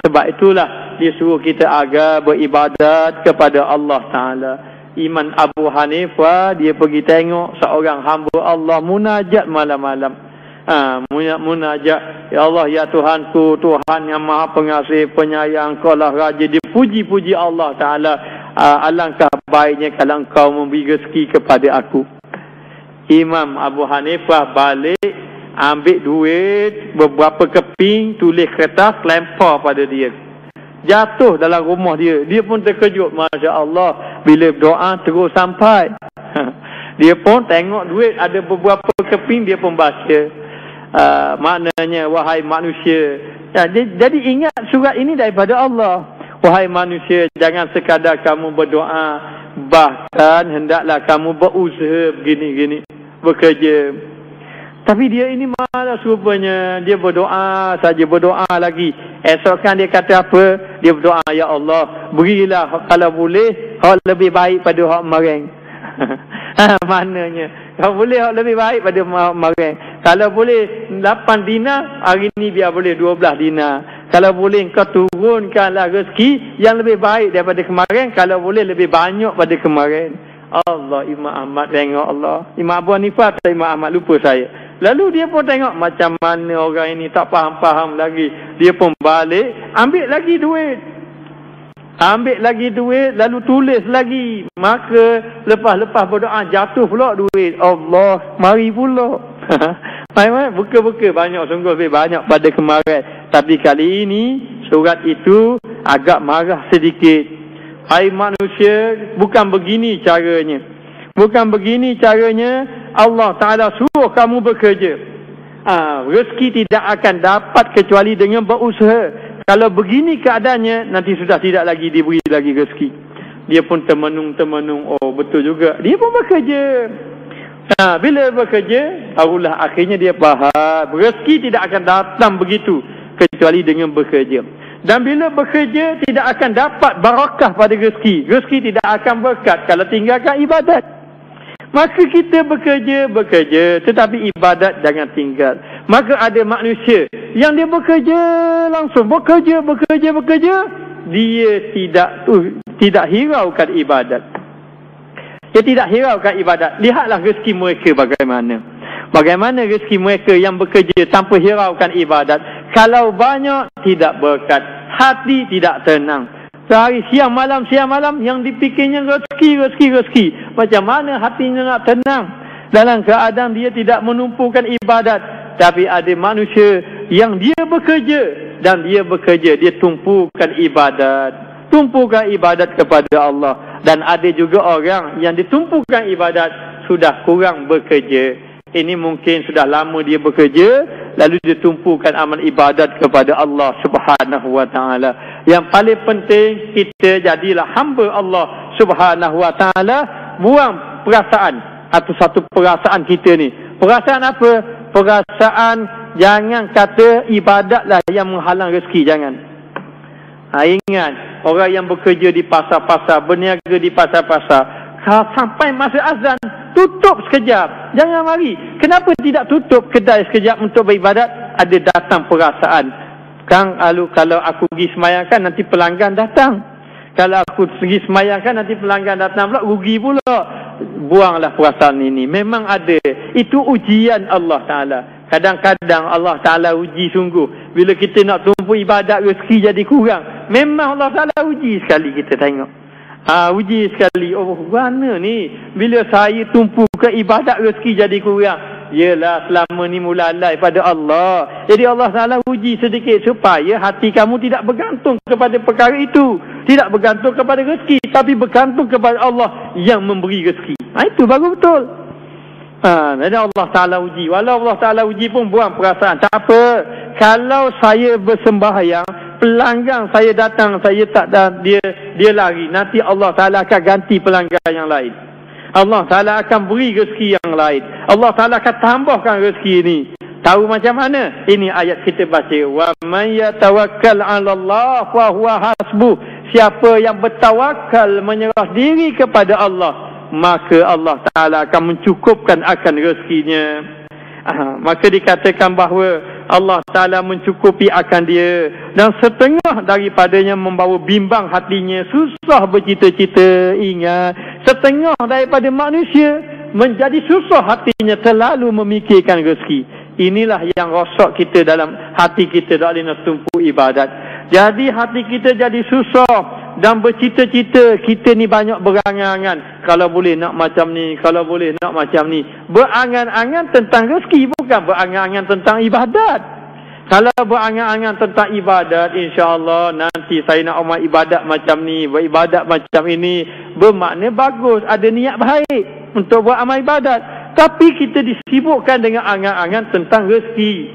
Sebab itulah dia suruh kita agar beribadat kepada Allah Ta'ala. Imam Abu Hanifah, dia pergi tengok seorang hamba Allah munajat malam-malam. Munajat, ya Allah, ya Tuhanku, Tuhan yang maha pengasih, penyayang, Kau lah Raja. Dia puji-puji Allah Ta'ala. Alangkah baiknya kalau Engkau memberi rezeki kepada aku. Imam Abu Hanifah balik, ambil duit beberapa keping, tulis kertas, lempar pada dia. Jatuh dalam rumah dia. Dia pun terkejut. Masya Allah, bila doa terus sampai. Dia pun tengok duit ada beberapa keping, dia pun baca. Maknanya, wahai manusia. Jadi ingat surat ini daripada Allah. Wahai manusia, jangan sekadar kamu berdoa, bahkan hendaklah kamu berusaha begini-gini, bekerja. Tapi dia ini malas rupanya. Dia berdoa saja, berdoa lagi. Esok kan dia kata apa? Dia berdoa, ya Allah, berilah kalau boleh hak lebih baik pada hak kemarin. Maknanya, kalau boleh hak lebih baik pada hak kemarin. Kalau boleh 8 dinar, hari ni biar boleh 12 dinar. Kalau boleh kau turunkanlah rezeki yang lebih baik daripada kemarin. Kalau boleh lebih banyak pada kemarin. Allah, Imam Ahmad tengok Allah. Imam Abu Hanifah atau Imam Ahmad, lupa saya. Lalu dia pun tengok macam mana orang ini tak faham-faham lagi. Dia pun balik, ambil lagi duit. Ambil lagi duit, lalu tulis lagi. Maka lepas-lepas berdoa, jatuh pula duit. Allah, mari pula. Buka-buka banyak, sungguh lebih banyak pada kemarin. Tapi kali ini, surat itu agak marah sedikit. Hai manusia, bukan begini caranya. Bukan begini caranya. Allah Ta'ala suruh kamu bekerja. Rezeki tidak akan dapat kecuali dengan berusaha. Kalau begini keadaannya, nanti sudah tidak lagi diberi lagi rezeki. Dia pun termenung-termenung. Oh, betul juga. Dia pun bekerja. Bila bekerja, barulah akhirnya dia faham. Rezeki tidak akan datang begitu kecuali dengan bekerja. Dan bila bekerja, tidak akan dapat barakah pada rezeki. Rezeki tidak akan berkat kalau tinggalkan ibadat. Maka kita bekerja, tetapi ibadat jangan tinggal. Maka ada manusia yang dia bekerja langsung, bekerja. Dia tidak hiraukan ibadat. Dia tidak hiraukan ibadat. Lihatlah rezeki mereka bagaimana. Bagaimana rezeki mereka yang bekerja tanpa hiraukan ibadat. Kalau banyak, tidak berkat. Hati tidak tenang. Sehari siang malam yang dipikirnya rezeki. Macam mana hatinya nak tenang dalam keadaan dia tidak menumpukan ibadat. Tapi ada manusia yang dia bekerja dia tumpukan ibadat kepada Allah. Dan ada juga orang yang ditumpukan ibadat sudah kurang bekerja. Ini mungkin sudah lama dia bekerja, lalu dia tumpukan amal ibadat kepada Allah Subhanahu wa Ta'ala. Yang paling penting, kita jadilah hamba Allah Subhanahu wa Ta'ala. Buang perasaan atau satu perasaan kita ni. Perasaan apa? Perasaan jangan kata ibadatlah yang menghalang rezeki, jangan. Ingat, orang yang bekerja di pasar-pasar, berniaga di pasar-pasar, sampai masa azan, tutup sekejap. Jangan mari. Kenapa tidak tutup kedai sekejap untuk beribadat? Ada datang perasaan. Kang, kalau aku pergi semayangkan, nanti pelanggan datang. Kalau aku pergi semayangkan, nanti pelanggan datang pula, rugi pula. Buanglah perasaan ini. Memang ada. Itu ujian Allah Ta'ala. Kadang-kadang Allah Ta'ala uji sungguh. Bila kita nak tumpu ibadat, rezeki jadi kurang. Memang Allah Ta'ala uji sekali, kita tengok. Uji sekali. Oh, mana ni? Bila saya tumpu ke ibadat, rezeki jadi kurang. Yelah, selama ni mula alai pada Allah. Jadi Allah Ta'ala uji sedikit supaya hati kamu tidak bergantung kepada perkara itu. Tidak bergantung kepada rezeki, tapi bergantung kepada Allah yang memberi rezeki. Itu baru betul. Jadi Allah Ta'ala uji. Walau Allah Ta'ala uji pun buang perasaan. Tak apa. Kalau saya bersembahyang, pelanggan saya datang, saya tak dia lari. Nanti Allah Ta'ala akan ganti pelanggan yang lain. Allah Ta'ala akan beri rezeki yang lain. Allah Ta'ala akan tambahkan rezeki ini. Tahu macam mana? Ini ayat kita baca. Wa man yatawakkal 'ala Allah fa huwa hasbuh. Siapa yang bertawakal, menyerah diri kepada Allah, maka Allah Ta'ala akan mencukupkan akan rezekinya. Maka dikatakan bahawa Allah Ta'ala mencukupi akan dia. Dan setengah daripadanya membawa bimbang hatinya, susah bercita-cita. Ingat, setengah daripada manusia menjadi susah hatinya, terlalu memikirkan rezeki. Inilah yang rosak kita dalam hati kita, tak boleh nak tumpu ibadat. Jadi hati kita jadi susah dan bercita-cita. Kita ni banyak berangan-angan, kalau boleh nak macam ni, kalau boleh nak macam ni. Berangan-angan tentang rezeki, bukan berangan-angan tentang ibadat. Kalau berangan-angan tentang ibadat, insya-Allah nanti saya nak amal ibadat macam ni, beribadat macam ini, bermakna bagus, ada niat baik untuk buat amal ibadat. Tapi kita disibukkan dengan angan-angan tentang rezeki.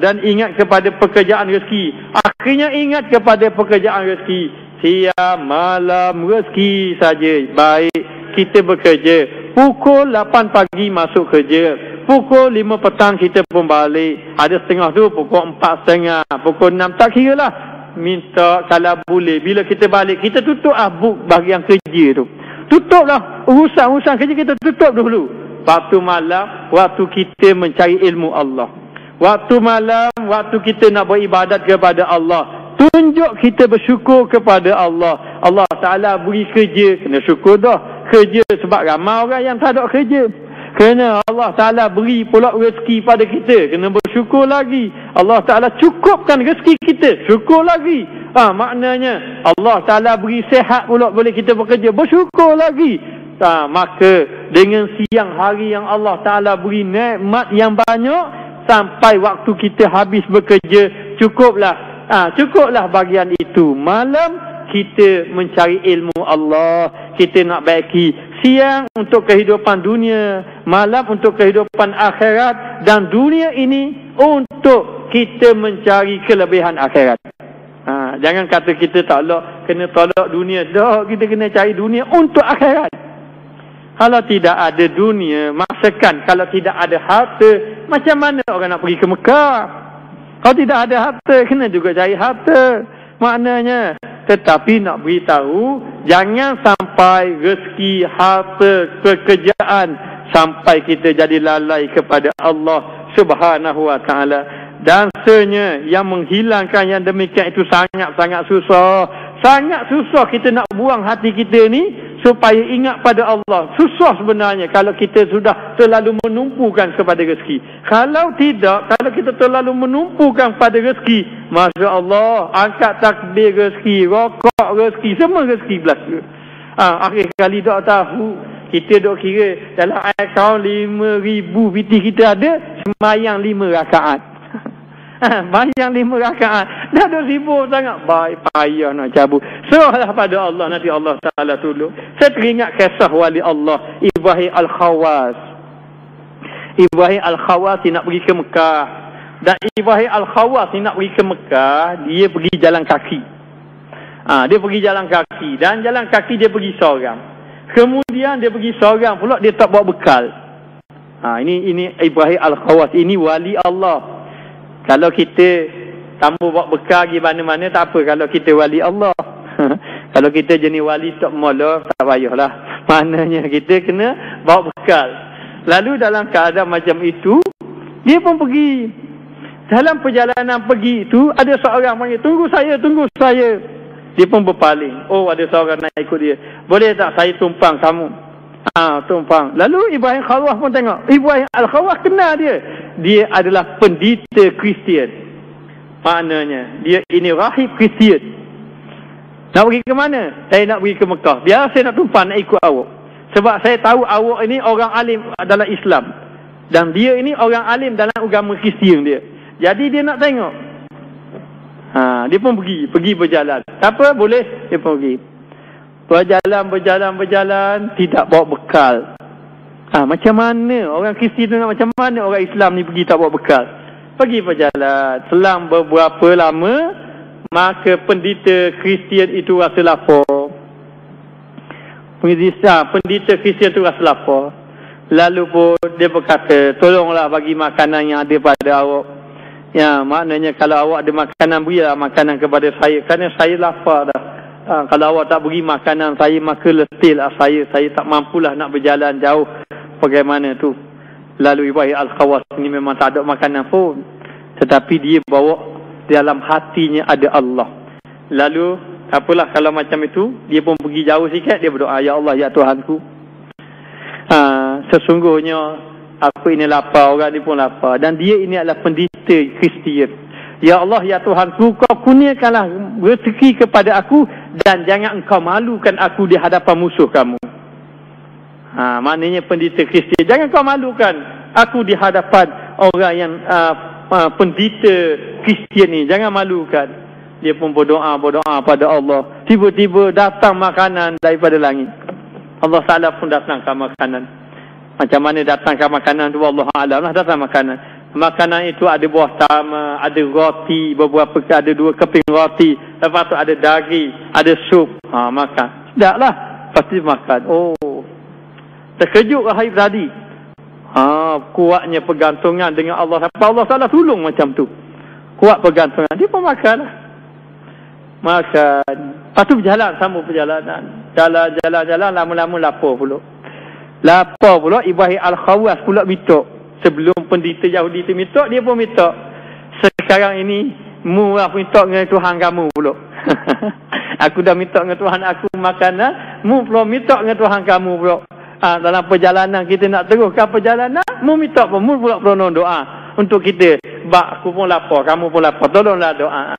Dan ingat kepada pekerjaan rezeki. Akhirnya ingat kepada pekerjaan rezeki. Siang, malam, rezeki saja. Baik, kita bekerja. Pukul 8 pagi masuk kerja. Pukul 5 petang kita pun balik. Ada setengah tu pukul 4.30, pukul 6, tak kira lah. Minta kalau boleh, bila kita balik, kita tutup book bahagian kerja tu. Tutuplah urusan-urusan kerja kita, tutup dulu. Waktu malam, waktu kita mencari ilmu Allah. Waktu malam, waktu kita nak beribadat kepada Allah. Tunjuk kita bersyukur kepada Allah. Allah Ta'ala beri kerja, kena syukur dah. Kerja sebab ramai orang yang tak ada kerja. Kerana Allah Ta'ala beri pula rezeki pada kita, kena bersyukur lagi. Allah Ta'ala cukupkan rezeki kita, syukur lagi. Maknanya Allah Ta'ala beri sihat pula boleh kita bekerja, bersyukur lagi. Maka dengan siang hari yang Allah Ta'ala beri nikmat yang banyak, sampai waktu kita habis bekerja, cukuplah bagian itu. Malam kita mencari ilmu Allah, kita nak baiki. Siang untuk kehidupan dunia, malam untuk kehidupan akhirat, dan dunia ini untuk kita mencari kelebihan akhirat. Jangan kata kita kena tolak dunia. Dah, kita kena cari dunia untuk akhirat. Kalau tidak ada dunia, maksudkan kalau tidak ada harta, macam mana orang nak pergi ke Mekah? Kalau tidak ada harta, kena juga cari harta. Maknanya, tetapi nak beritahu, jangan sampai rezeki, harta, pekerjaan, sampai kita jadi lalai kepada Allah Subhanahu Wa Ta'ala. Dan sebenarnya yang menghilangkan yang demikian itu sangat-sangat susah. Sangat susah kita nak buang hati kita ni supaya ingat pada Allah. Susah sebenarnya kalau kita sudah terlalu menumpukan kepada rezeki. Kalau tidak, kalau kita terlalu menumpukan pada rezeki, Masya Allah, angkat takbir rezeki, rokok rezeki, semua rezeki belaka. Akhir kali tak tahu, kita dok kira dalam akaun 5,000 biti kita ada, sembahyang 5 rakaat. Bayang 5 rakaat. Dah ada sibuk sangat. Baik, payah nak cabut. Serahlah pada Allah, nanti Allah Ta'ala tolong. Saya teringat kisah wali Allah Ibrahim Al-Khawas. Ibrahim Al-Khawas nak pergi ke Mekah. Dan Ibrahim Al-Khawas nak pergi ke Mekah, dia pergi jalan kaki. Dia pergi jalan kaki. Dan jalan kaki dia pergi seorang. Kemudian dia pergi seorang pula, dia tak bawa bekal. Ini Ibrahim Al-Khawas. Ini wali Allah. Kalau kita tanpa bawa bekal pergi mana-mana, tak apa kalau kita wali Allah. Kalau kita jenis wali tak mula, tak payahlah. Maknanya kita kena bawa bekal. Lalu dalam keadaan macam itu, dia pun pergi. Dalam perjalanan pergi itu, ada seorang panggil, tunggu saya. Dia pun berpaling. Oh, ada seorang nak ikut dia. Boleh tak saya tumpang kamu? Tumpang. Lalu Ibrahim Khawas pun tengok. Ibrahim Al-Khawas kenal dia. Dia adalah pendeta Kristian. Maknanya, dia ini rahib Kristian. Nak pergi ke mana? Saya nak pergi ke Mekah. Biar saya nak tumpang, nak ikut awak. Sebab saya tahu awak ini orang alim dalam Islam. Dan dia ini orang alim dalam agama Kristian dia. Jadi dia nak tengok. Dia pun pergi berjalan. Apa? Boleh? Dia pun pergi. Berjalan, tidak bawa bekal. Macam mana orang Kristian tu nak, macam mana orang Islam ni pergi tak bawa bekal? Pergi berjalan. Selang beberapa lama, maka pendeta Kristian itu rasa lapar. Pendeta Kristian itu rasa lapar. Lalu pun dia berkata, tolonglah bagi makanan yang ada pada awak. Ya, maknanya kalau awak ada makanan, berilah makanan kepada saya. Kerana saya lapar dah. Kalau awak tak beri makanan saya, maka letihlah saya. Saya tak mampulah nak berjalan jauh. Bagaimana tu? Lalu Ibrahim Al-Khawas ni memang tak ada makanan pun. tetapi dia bawa dalam hatinya ada Allah. Lalu apalah kalau macam itu, dia pun pergi jauh sikit, dia berdoa, ya Allah, ya Tuhanku, sesungguhnya aku ini lapar, orang ni pun lapar, dan dia ini adalah pendeta Kristian. Ya Allah, ya Tuhanku, kau kurniakanlah rezeki kepada aku, dan jangan engkau malukan aku di hadapan musuh kamu. Maknanya pendeta Kristian, jangan kau malukan aku di hadapan orang yang pendeta Kristian ni, jangan malukan. Dia pun berdoa pada Allah. Tiba-tiba datang makanan daripada langit. Allah Ta'ala pun datangkan makanan. Macam mana datangkan makanan tu, Allah Alam lah datang makanan. Makanan itu ada buah tama, ada roti, beberapa ada 2 keping roti, lepas tu ada daging, ada sup. Makan. Sedaplah. Pasti makan. Oh, terkejut hari tadi. Kuatnya pergantungan dengan Allah. Sampai Allah Ta'ala tolong macam tu. Kuat pergantungan. Dia pun makan lah. Makan. Lepas tu berjalan, sambung perjalanan. Jalan, lama-lama lapar pula. Ibrahim Al-Khawas pula minta. Sebelum pendeta Yahudi tu minta, dia pun minta. Sekarang ini, mu lah minta dengan Tuhan kamu pula. Aku dah minta dengan Tuhan aku makanan, mu pula minta dengan Tuhan kamu pula. Dalam perjalanan kita nak teruskan perjalanan, mu minta pun, mu pula perlu doa untuk kita. Bak, aku pun lapar, kamu pun lapar, tolonglah doa.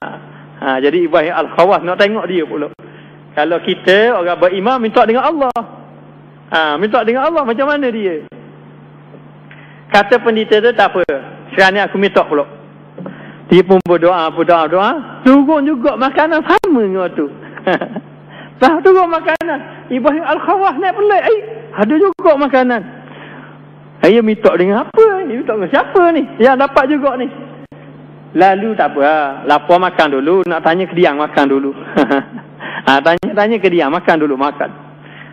Jadi Ibrahim Al-Khawas nak tengok dia pula. Kalau kita orang beriman minta dengan Allah. Minta dengan Allah macam mana dia? Kata pendeta tu, tak apa, sekarang ni aku minta pula. Dia pun berdoa. Turun juga makanan sama dengan tu. Turun makanan. Ibrahim Al-Khawas naik pelik. Ada juga makanan. Dia minta dengan apa? Dia minta dengan siapa ni? Yang dapat juga ni. Lalu tak apa, lapar makan dulu. Nak tanya ke dia, makan dulu. Tanya ke dia, makan dulu, makan.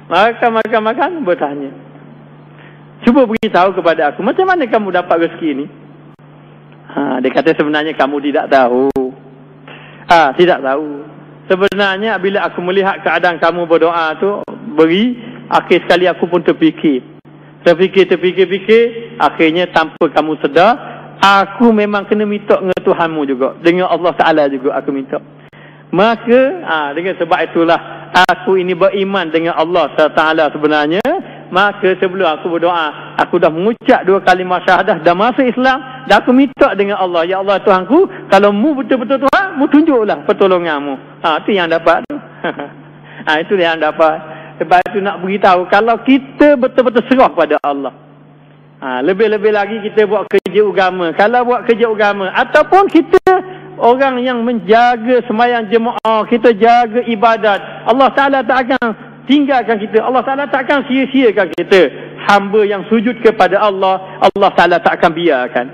Makan, bertanya. Cuba beritahu kepada aku, macam mana kamu dapat rezeki ni? Dia kata sebenarnya kamu tidak tahu. Tidak tahu. Sebenarnya bila aku melihat keadaan kamu berdoa tu, akhir sekali aku pun terfikir. Terfikir, akhirnya tanpa kamu sedar, aku memang kena minta dengan Tuhanmu juga. Dengan Allah Ta'ala juga aku minta. Maka, dengan sebab itulah, aku ini beriman dengan Allah Ta'ala sebenarnya. Maka sebelum aku berdoa, aku dah mengucap 2 kalimah syahadah, dah masuk Islam, dah aku minta dengan Allah, ya Allah Tuhanku, kalau mu betul-betul Tuhan, mu tunjuklah pertolonganmu. Itu yang dapat. Itu yang dapat. Sebab itu nak beritahu, kalau kita betul-betul serah pada Allah, lebih-lebih lagi kita buat kerja agama. Kalau buat kerja agama, ataupun kita orang yang menjaga sembahyang jemaah, kita jaga ibadat, Allah Ta'ala tak akan tinggalkan kita. Allah Ta'ala tak akan sia-siakan kita. Hamba yang sujud kepada Allah, Allah Ta'ala tak akan biarkan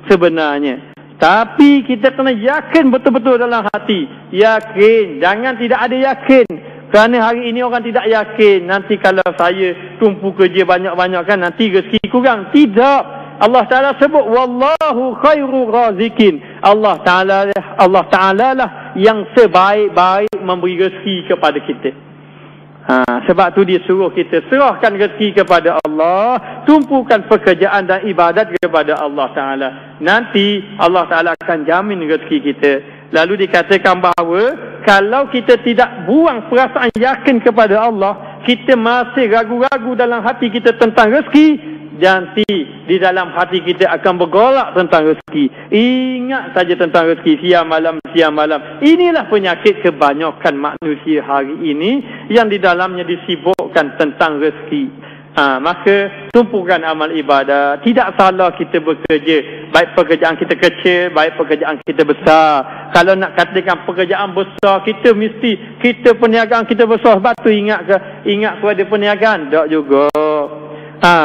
sebenarnya. Tapi kita kena yakin betul-betul dalam hati. Yakin, jangan tidak ada yakin. Kerana hari ini orang tidak yakin, nanti kalau saya tumpu kerja banyak-banyak kan, nanti rezeki kurang. Tidak. Allah Ta'ala sebut, wallahu khairu razikin. Allah Ta'ala lah yang sebaik-baik memberi rezeki kepada kita. Sebab tu dia suruh kita serahkan rezeki kepada Allah, tumpukan pekerjaan dan ibadat kepada Allah Ta'ala. Nanti Allah Ta'ala akan jamin rezeki kita. Lalu dikatakan bahawa kalau kita tidak buang perasaan yakin kepada Allah, kita masih ragu-ragu dalam hati kita tentang rezeki, nanti di dalam hati kita akan bergolak tentang rezeki. Ingat saja tentang rezeki, siang malam. Inilah penyakit kebanyakan manusia hari ini, yang di dalamnya disibukkan tentang rezeki. Maka tumpukan amal ibadah. Tidak salah kita bekerja, baik pekerjaan kita kecil, baik pekerjaan kita besar. Kalau nak katakan pekerjaan besar, kita mesti, kita perniagaan kita besar. Sebab tu ingat kepada perniagaan? Tak juga.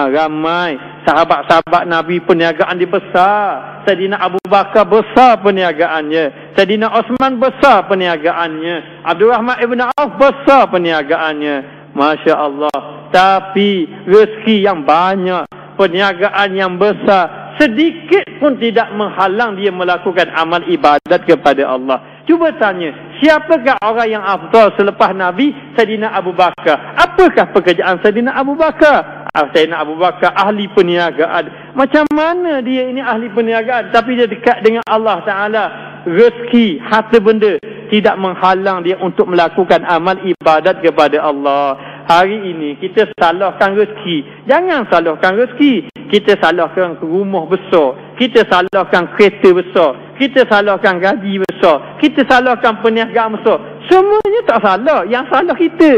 Ramai sahabat-sahabat Nabi perniagaan dia besar. Saidina Abu Bakar besar perniagaannya. Saidina Osman besar perniagaannya. Abdul Rahman Ibn Auf besar perniagaannya. Masya Allah. Tapi rezeki yang banyak, perniagaan yang besar, sedikit pun tidak menghalang dia melakukan amal ibadat kepada Allah. Cuba tanya, siapakah orang yang afdal selepas Nabi? Saidina Abu Bakar. Apakah pekerjaan Saidina Abu Bakar? Sayyidina Abu Bakar ahli perniagaan. Macam mana dia ini ahli perniagaan tapi dia dekat dengan Allah Ta'ala? Rezeki, harta benda tidak menghalang dia untuk melakukan amal ibadat kepada Allah. Hari ini kita salahkan rezeki. Jangan salahkan rezeki. Kita salahkan rumah besar. Kita salahkan kereta besar. Kita salahkan gaji besar. Kita salahkan perniagaan besar. Semuanya tak salah. Yang salah kita.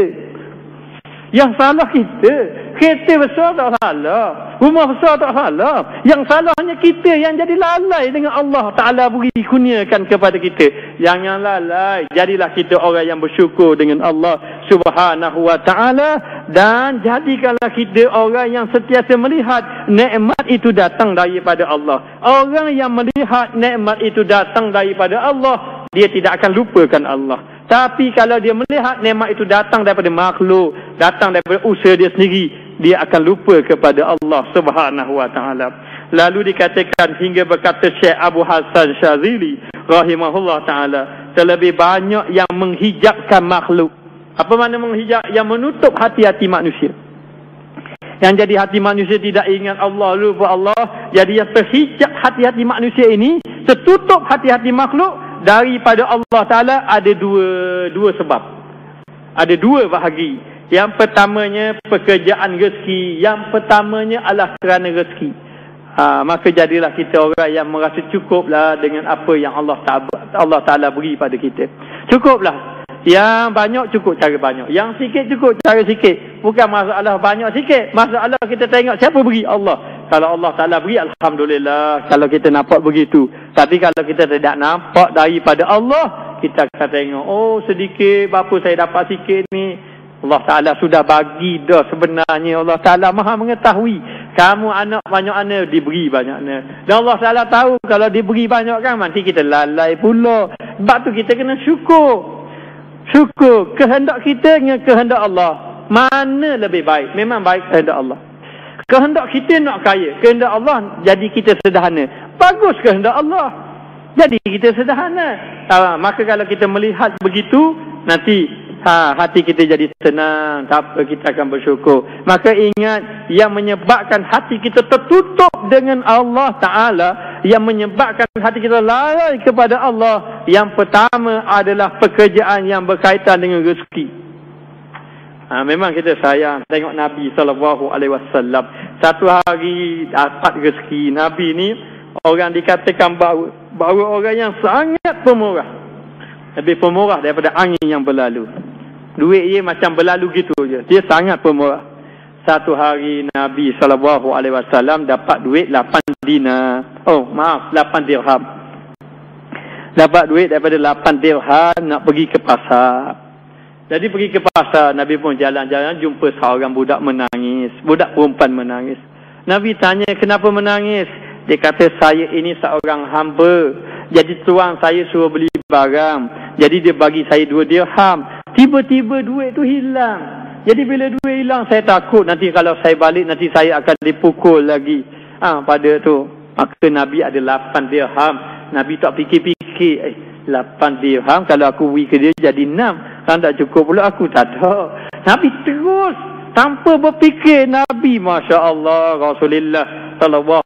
Yang salah kita. Kereta besar tak salah. Rumah besar tak salah. Yang salahnya kita yang jadi lalai dengan Allah Ta'ala beri kurniakan kepada kita. Yang lalai. Jadilah kita orang yang bersyukur dengan Allah Subhanahu Wa Ta'ala. Dan jadikanlah kita orang yang sentiasa melihat nikmat itu datang daripada Allah. Orang yang melihat nikmat itu datang daripada Allah, dia tidak akan lupakan Allah. Tapi kalau dia melihat nikmat itu datang daripada makhluk, datang daripada usaha dia sendiri, dia akan lupa kepada Allah Subhanahu Wa Ta'ala. Lalu dikatakan hingga berkata Syekh Abu Hasan Syazili rahimahullah ta'ala, terlebih banyak yang menghijabkan makhluk. Apa makna menghijab? Yang menutup hati-hati manusia. Yang jadi hati manusia tidak ingat Allah, lupa Allah. Jadi yang terhijab hati-hati manusia ini, tertutup hati-hati makhluk daripada Allah Ta'ala, ada dua sebab. Ada dua bahagi. Yang pertamanya pekerjaan rezeki. Yang pertamanya adalah kerana rezeki. Maka jadilah kita orang yang merasa cukuplah dengan apa yang Allah Ta'ala beri pada kita. Cukuplah. Yang banyak cukup cara banyak. Yang sikit cukup cara sikit. Bukan masalah banyak sikit. Masalah kita tengok siapa beri? Allah. Kalau Allah Ta'ala beri, Alhamdulillah. Kalau kita nampak begitu. Tapi kalau kita tidak nampak daripada Allah, kita akan tengok, oh sedikit, berapa saya dapat sikit ni. Allah Ta'ala sudah bagi dah sebenarnya. Allah Ta'ala maha mengetahui. Kamu anak banyak anak, diberi banyak anak. Dan Allah Ta'ala tahu kalau diberi banyak kan, nanti kita lalai pula. Sebab tu kita kena syukur. Syukur kehendak kita dengan kehendak Allah. Mana lebih baik? Memang baik kehendak Allah. Kehendak kita nak kaya, kehendak Allah jadi kita sederhana. Bagus kehendak Allah, jadi kita sederhana. Maka kalau kita melihat begitu, nanti hati kita jadi senang. Tak apa, kita akan bersyukur. Maka ingat, yang menyebabkan hati kita tertutup dengan Allah Ta'ala, yang menyebabkan hati kita lalai kepada Allah, yang pertama adalah pekerjaan yang berkaitan dengan rezeki. Memang kita sayang tengok Nabi SAW. Satu hari dapat rezeki. Nabi ni orang dikatakan bahawa orang yang sangat pemurah. Lebih pemurah daripada angin yang berlalu. Duit dia macam berlalu gitu je. Dia sangat pemurah. Satu hari Nabi SAW dapat duit 8 dinar. 8 dirham. Dapat duit daripada 8 dirham nak pergi ke pasar. Jadi pergi ke pasar, Nabi pun jalan-jalan jumpa seorang budak menangis. Budak perempuan menangis. Nabi tanya, kenapa menangis? Dia kata, saya ini seorang hamba. Jadi tuan saya suruh beli barang. Jadi dia bagi saya 2 dirham. Tiba-tiba duit tu hilang. Jadi bila duit hilang, saya takut nanti kalau saya balik, nanti saya akan dipukul lagi. Pada tu. Maka Nabi ada 8 dirham. Nabi tak fikir-fikir. 8 dirham, kalau aku beri ke dia jadi 6. Kan tak cukup pula, aku tak ada. Nabi terus tanpa berfikir. Nabi, Masya Allah, Rasulullah sallallahu